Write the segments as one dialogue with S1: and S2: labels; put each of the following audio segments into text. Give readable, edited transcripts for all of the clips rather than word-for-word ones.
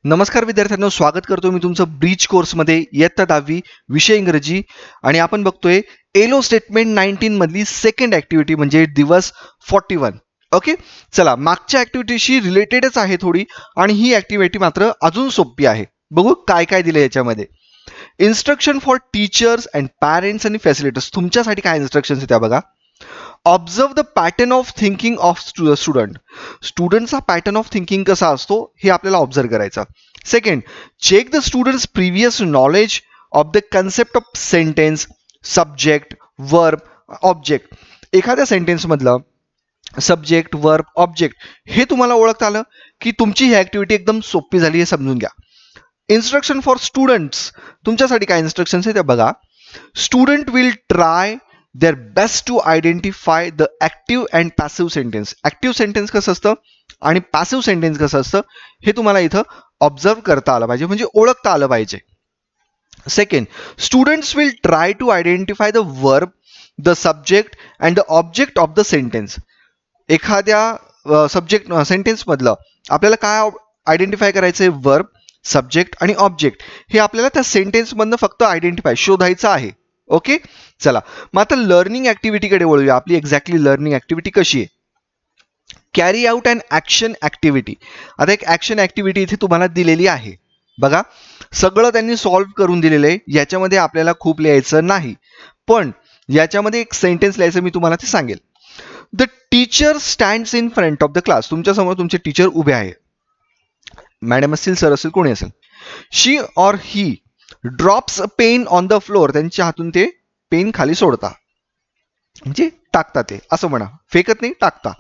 S1: नमस्कार विद्यार्थ्यांनो, स्वागत करतो मी तुमचं ब्रीच कोर्समध्ये इयत्ता 10वी विषय इंग्रजी. आणि आपण बघतोय एलो स्टेटमेंट 19 मधली सेकंड ऍक्टिव्हिटी म्हणजे दिवस 41. ओके, चला मागच्या ऍक्टिव्हिटीशी रिलेटेडच आहे थोडी, आणि ही ऍक्टिव्हिटी मात्र अजून सोपी आहे. बघू काय काय दिलं याच्यामध्ये. Instruction for teachers and parents आणि फॅसिलिटर्स. तुमच्यासाठी काय इन्स्ट्रक्शन्स आहेत त्या बघा. Observe the pattern of thinking of student. स्टुडंटचा पॅटर्न ऑफ थिंकिंग कसा असतो हे आपल्याला ऑब्झर्व करायचं. Second, check the students previous knowledge of the concept of sentence, subject, verb, object. एखाद्या सेंटेन्समधलं सब्जेक्ट, वर्ब, ऑब्जेक्ट हे तुम्हाला ओळखता आलं की तुमची ही ऍक्टिव्हिटी एकदम सोपी झाली हे समजून घ्या. Instruction for students. तुमच्यासाठी काय इन्स्ट्रक्शन्स आहे त्या बघा. Student will try their best to identify the active and passive sentence. Active sentence कसं असतं आणि passive sentence कसं असतं हे तुम्हाला इथं ऑब्झर्व करता आलं पाहिजे, म्हणजे ओळखता आलं पाहिजे. Second, students will try to identify the verb, the subject and the object of the sentence. एखाद्या सब्जेक्ट सेंटेन्स मधलं आपल्याला काय आयडेंटिफाय करायचंय? वर्ब, सब्जेक्ट आणि ऑब्जेक्ट हे आपल्याला त्या सेंटेन्स मधनं फक्त आयडेंटिफाय शोधायचं आहे. ओके, चला मग आता लर्निंग ऍक्टिव्हिटीकडे वळूया. आपली एक्झॅक्टली लर्निंग ऍक्टिव्हिटी कशी आहे? Carry out and action activity. आता एक ऍक्शन ऍक्टिव्हिटी इथे तुम्हाला दिलेली आहे बघा. सगळं त्यांनी सॉल्व्ह करून दिलेलं आहे, याच्यामध्ये आपल्याला खूप लिहायचं नाही, पण याच्यामध्ये एक सेंटेन्स लिहायचं, मी तुम्हाला ते सांगेल. The teacher stands in front of the class. तुमच्या समोर तुमचे टीचर उभे आहे, मॅडम असतील, सर असेल, कोणी असेल. She or he drops a pen on the floor. त्यांच्या हातून ते पेन खाली सोडता, म्हणजे टाकता, ते असं म्हणा, फेकत नाही, टाकता.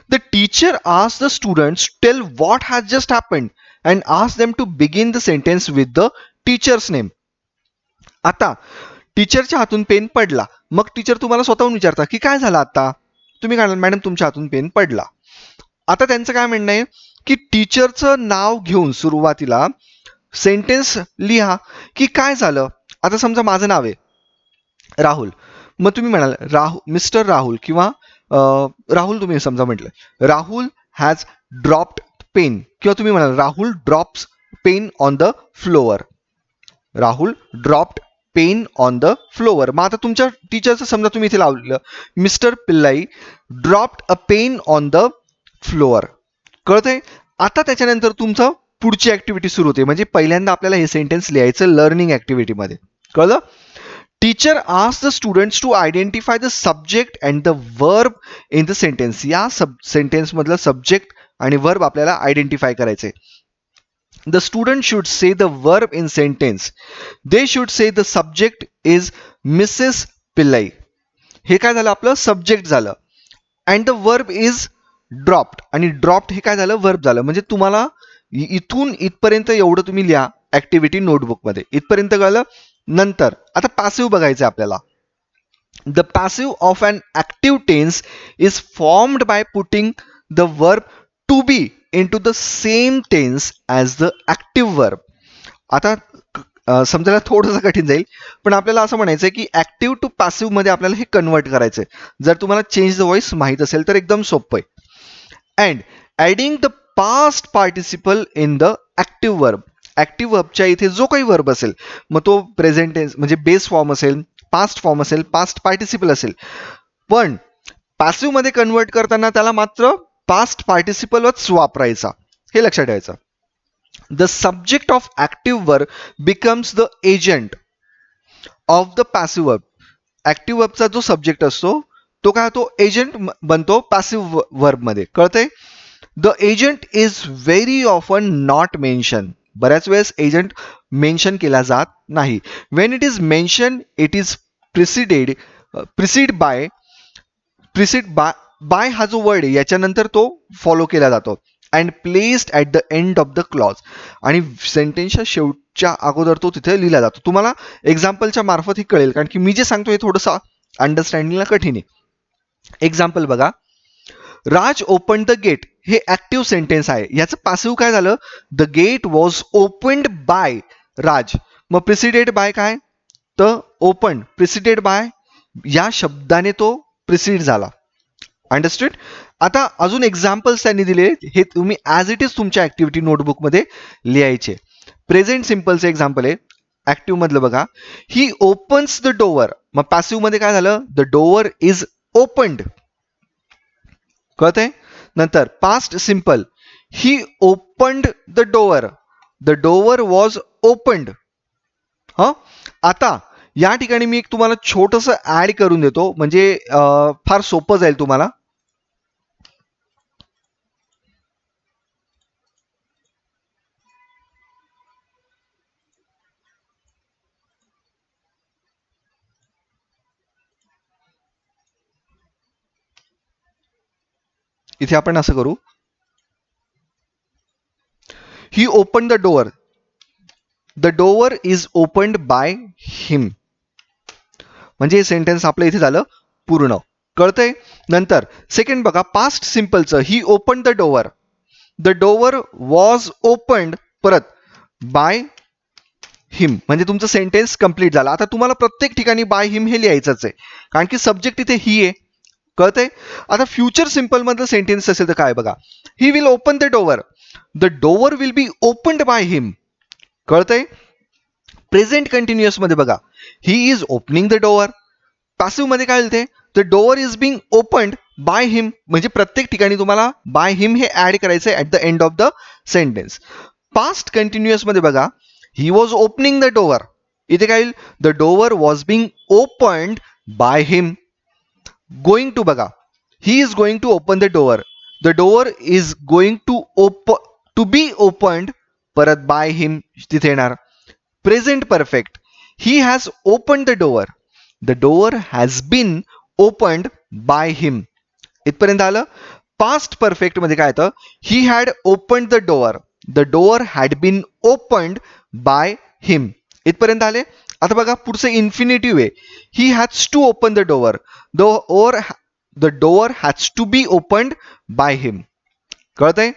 S1: The teacher ask the students tell what has just happened and ask them to begin the sentence with the teacher's name. आता टीचरच्या हातून पेन पडला, मग टीचर तुम्हाला स्वतःहून विचारता की काय झालं आता. तुम्ही काय, मॅडम तुमच्या हातून पेन पडला. आता त्यांचं काय म्हणणं आहे की टीचरचं नाव घेऊन सुरुवातीला सेंटेन्स लिहा की काय झालं. आता समजा माझं नाव आहे राहुल, मग तुम्ही म्हणाल मिस्टर राहुल किंवा राहुल, तुम्ही समजा म्हटलं राहुल हॅज ड्रॉप्ड पेन, किंवा तुम्ही म्हणाल Rahul drops pen on the floor. Rahul dropped pen on the floor. मग आता तुमच्या टीचरचं समजा तुम्ही इथे लावलेलं mister Pillai dropped a pen on the floor. कळतंय? आता त्याच्यानंतर तुमचं पुढची ऍक्टिव्हिटी सुरू होते, म्हणजे पहिल्यांदा आपल्याला हे सेंटेन्स लिहायचं लर्निंग ऍक्टिव्हिटीमध्ये. कळलं? Teacher ask the students to identify the subject and the verb in the sentence. या सेंटेन्स मधलं सब्जेक्ट आणि वर्ब आपल्याला आयडेंटिफाय करायचे. The student should say the verb in sentence. They should say the subject is Mrs Pillai. हे काय झालं? आपलं subject झालं. And the verb is dropped, आणि ड्रॉप्ड हे काय झालं? वर्ब झालं. म्हणजे तुम्हाला इथून इथपर्यंत एवढं तुम्ही लिहा ऍक्टिव्हिटी नोटबुकमध्ये. इथपर्यंत कळलं? नंतर आता पॅसिव्ह बघायचं आपल्याला. The passive of an active tense is formed by putting the verb to be into the same tense as the active verb. आता समजायला थोडंसं कठीण जाईल, पण आपल्याला असं म्हणायचं आहे की ऍक्टिव्ह टू पॅसिव्ह मध्ये आपल्याला हे कन्वर्ट करायचं आहे. जर तुम्हाला चेंज द व्हॉइस माहीत असेल तर एकदम सोपं आहे. And adding the past participle in the active verb. Active वर्बच्या इथे जो काही वर्ब असेल, मग तो प्रेझेंट टेन्स म्हणजे बेस फॉर्म असेल, पास्ट फॉर्म असेल, पास्ट पार्टिसिपल असेल, पण पॅसिव्ह मध्ये कन्वर्ट करताना त्याला मात्र पास्ट पार्टिसिपलच वापरायचा, हे लक्षात ठेवायचं. The subject of active verb becomes the agent of the passive verb. Active वर्बचा जो सब्जेक्ट असतो तो काय होतो? एजंट बनतो पॅसिव्ह वर्ब मध्ये. कळतंय? The agent is very often not mention. बऱ्याच वेळेस एजंट मेन्शन केला जात नाही. When it is mention it is preceded by हा जो वर्ड आहे याच्यानंतर तो फॉलो केला जातो. And placed at the end of the clause, आणि सेंटेन्सच्या शेवटच्या अगोदर तो तिथे लिहिला जातो. तुम्हाला एक्झाम्पलच्या मार्फत हे कळेल, कारण की मी जे सांगतो हे थोडंसं अंडरस्टँडिंगला कठीण आहे. एक्झाम्पल बघा. राज ओपन द गेट हे ऍक्टिव्ह सेंटेन्स आहे. याचं पॅसिव्ह काय झालं? The gate was opened by Raj. मग प्रिसिडेड बाय काय? तर ओपन प्रिसिडेड बाय या शब्दाने तो प्रिसिड झाला. अंडरस्टूड? आता अजून एक्झाम्पल्स त्यांनी दिले, हे तुम्ही ॲज इट इज तुमच्या ॲक्टिव्हिटी नोटबुकमध्ये लिहायचे. प्रेझेंट सिम्पलचं एक्झाम्पल आहे ॲक्टिव्ह मधलं बघा. He opens the door. मग पॅसिव्ह मध्ये काय झालं? The door is opened. कळतंय? नंतर past simple, he opened the door. The door was opened. हा, आता या ठिकाणी मी एक तुम्हाला छोटंसं ऍड करून देतो, म्हणजे फार सोपं जाईल तुम्हाला. इथे आपण असं करू, he open the door. The door is opened by him. म्हणजे हे सेंटेन्स आपलं इथे झालं पूर्ण. कळतंय? नंतर सेकंड बघा, पास्ट सिम्पलचं, he open the door. The door was opened परत बाय हिम. म्हणजे तुमचं सेंटेन्स कंप्लीट झालं. आता तुम्हाला प्रत्येक ठिकाणी बाय हिम हे लिहायचंच आहे, कारण की सब्जेक्ट इथे ही आहे. कळतंय? आता फ्युचर सिम्पल मधलं सेंटेन्स असेल तर काय बघा, he will open the door. The door will be opened by him. कळतंय? प्रेझेंट कंटिन्युअस मध्ये बघा, he is opening the door. Passive मध्ये काय लिहिते? The door is being opened by him. म्हणजे प्रत्येक ठिकाणी तुम्हाला बाय हिम हे ऍड करायचं आहे at the end of the sentence. Past continuous मध्ये बघा, he was opening the door. इथे काय येईल? The door was being opened by him. Going to बघा, he is going to open the door. The door is going to be opened परत by him तिथे येणार. Present perfect, he has opened the door. The door has been opened by him. इथपर्यंत आलं. Past perfect मध्ये काय येतं? He had opened the door. The door had been opened by him. इथपर्यंत आले. आता बघा पुढचं इन्फिनिटिव्ह आहे, he has to open the door. The door has to be opened by him. कळतंय?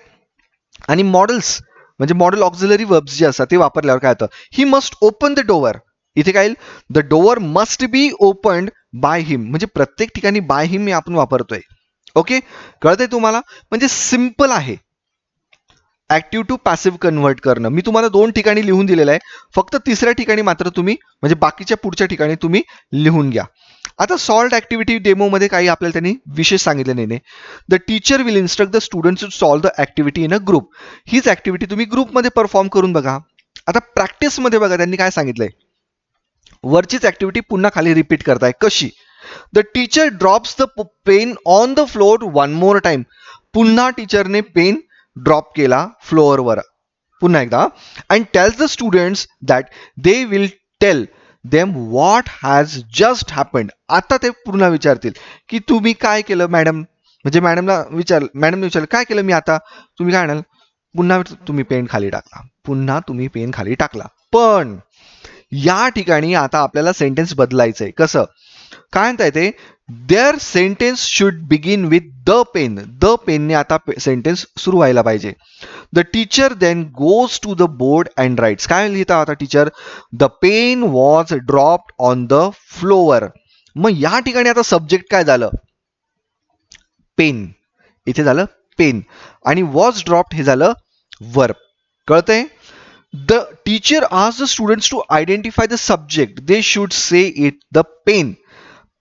S1: आणि मॉडेल्स म्हणजे मॉडेल ऑक्झिलरी वर्ब्स जे असतात ते वापरल्यावर काय होतं? He must open the door. इथे काय येईल? The door must be opened by him. म्हणजे प्रत्येक ठिकाणी बाय हिम हे आपण वापरतोय. ओके, कळतंय तुम्हाला? म्हणजे सिम्पल आहे ऍक्टिव्ह टू पॅसिव्ह कन्व्हर्ट करणं. मी तुम्हाला 2 ठिकाणी लिहून दिलेलं आहे, फक्त तिसऱ्या ठिकाणी मात्र तुम्ही म्हणजे बाकीच्या पुढच्या ठिकाणी तुम्ही लिहून घ्या. आता सॉल्व्ड ऍक्टिव्हिटी डेमो मध्ये काही आपल्याला त्यांनी विशेष सांगितले नाही. The teacher will instruct the students to solve the activity in a group. हीच ऍक्टिव्हिटी तुम्ही ग्रुपमध्ये परफॉर्म करून बघा. आता प्रॅक्टिसमध्ये बघा त्यांनी काय सांगितलंय, वरचीच ऍक्टिव्हिटी पुन्हा खाली रिपीट करताय. कशी? The teacher drops the pen on the floor one more time. पुन्हा टीचरने पेन ड्रॉप केला फ्लोअरवर. पुन्हा एकदा. And tells the students that they will tell them what has just happened. आता ते पुन्हा विचारतील की तुम्ही काय केलं मॅडम. म्हणजे मॅडमने विचारलं काय केलं मी आता. तुम्ही काय म्हणाल? पुन्हा तुम्ही पेन खाली टाकला. पुन्हा तुम्ही पेन खाली टाकला. पण या ठिकाणी आता आपल्याला सेंटेन्स बदलायचं आहे. कसं? काय म्हणता येते? There sentence should begin with the pen. The पेनने आता सेंटेन्स सुरू व्हायला पाहिजे. The teacher then goes to the board and writes. काय लिहिता आता teacher? The pen was dropped on the floor. मग या ठिकाणी आता सब्जेक्ट काय झालं? पेन. इथे झालं पेन आणि वॉज ड्रॉप्ड हे झालं वर्ब. कळतंय? The teacher asked the students to identify the subject. They should say it the pen.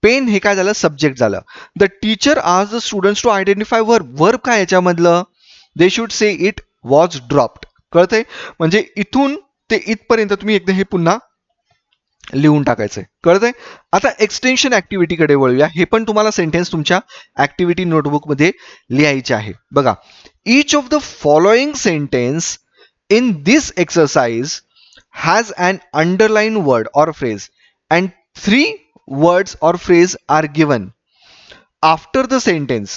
S1: Pen हे काय झालं? सब्जेक्ट झालं. The teacher asked the students to identify verb. Verb काय याच्यामधलं? They should say it was dropped. कळतंय? म्हणजे इथून ते इथपर्यंत तुम्ही एकदा हे पुन्हा लिहून टाकायचंय. कळतंय? आता एक्सटेन्शन ऍक्टिव्हिटीकडे वळूया. हे पण तुम्हाला सेंटेन्स तुमच्या ऍक्टिव्हिटी नोटबुकमध्ये लिहायचे आहे. बघा, each of the following sentence in this exercise has an underlined word or phrase and 3 words or phrase are given after the sentence.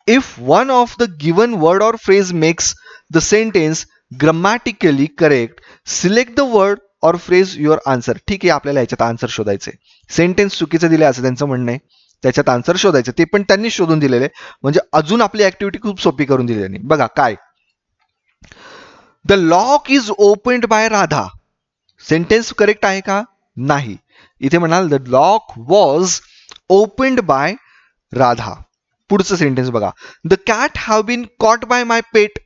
S1: If one of the given word or phrase makes the sentence grammatically correct, select the word or phrase your answer. ठीक आहे, आपल्याला याच्यात answer शोधायचे. Sentence चुकीचं दिले असं त्यांचं म्हणणं आहे, त्याच्यात आन्सर शोधायचं. ते पण त्यांनी शोधून दिलेले, म्हणजे अजून आपली ऍक्टिव्हिटी खूप सोपी करून दिली त्यांनी. बघा काय, the lock is opened by Radha. Sentence correct आहे का? नाही. इथे म्हणाल the lock was opened by Radha. पुढचं सेंटेन्स बघा. The cat have been caught by my pet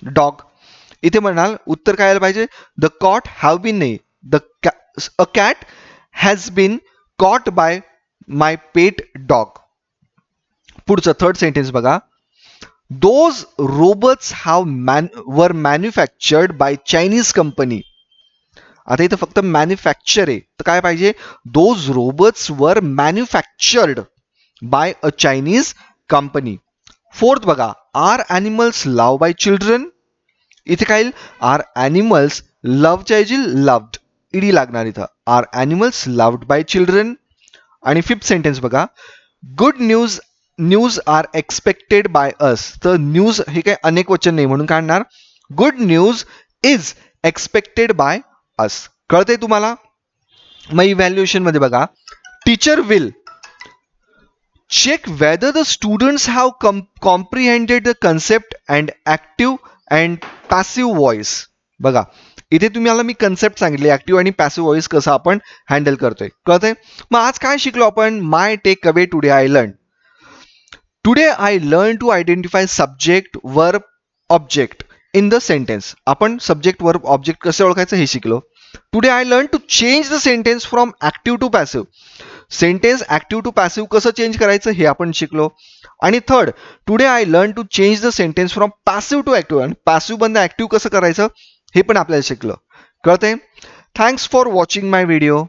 S1: dog. इथे म्हणाल उत्तर काय आलं पाहिजे, द कॉट हॅव बीन नाही, a cat has been caught by my pet dog. पुढचं थर्ड सेंटेन्स बघा. Those robots were manufactured by Chinese company. आता इथं फक्त मॅन्युफॅक्चर आहे, तर काय पाहिजे, those robots were manufactured by a Chinese company. Fourth बघा. Are animals love by children. इथे काय येईल, आर ॲनिमल्स लव्हच्या ऐवजी लव्ड, ईडी लागणार इथं. Are animals loved by children. आणि फिफ्थ सेंटेन्स बघा. Good news are expected by us. तर न्यूज हे काही अनेक वचन नाही म्हणून काढणार good news is expected by us. कळतंय तुम्हाला. मग इव्हॅल्युएशन मध्ये बघा. Teacher will check whether the students have comprehended the concept and active and passive voice. बघा इथे तुम्हाला मी कन्सेप्ट सांगितले, ऍक्टिव्ह आणि पॅसिव्ह व्हॉइस कसं आपण हँडल करतोय. कळतंय. मग आज काय शिकलो आपण. My take away today I learn. Today I learn to identify subject verb object in the sentence. आपण सब्जेक्ट वर्ब ऑब्जेक्ट कसे ओळखायचं हे शिकलो. Today I learn to change the sentence from active to passive. Sentence active to passive कसं change करायचं हे आपण शिकलो. आणि third, today I learn to change the sentence from passive to active, आणि पॅसिव्ह बंद ऍक्टिव्ह कसं करायचं हे पण आपल्याला शिकलो. कळतंय. Thanks for watching my video.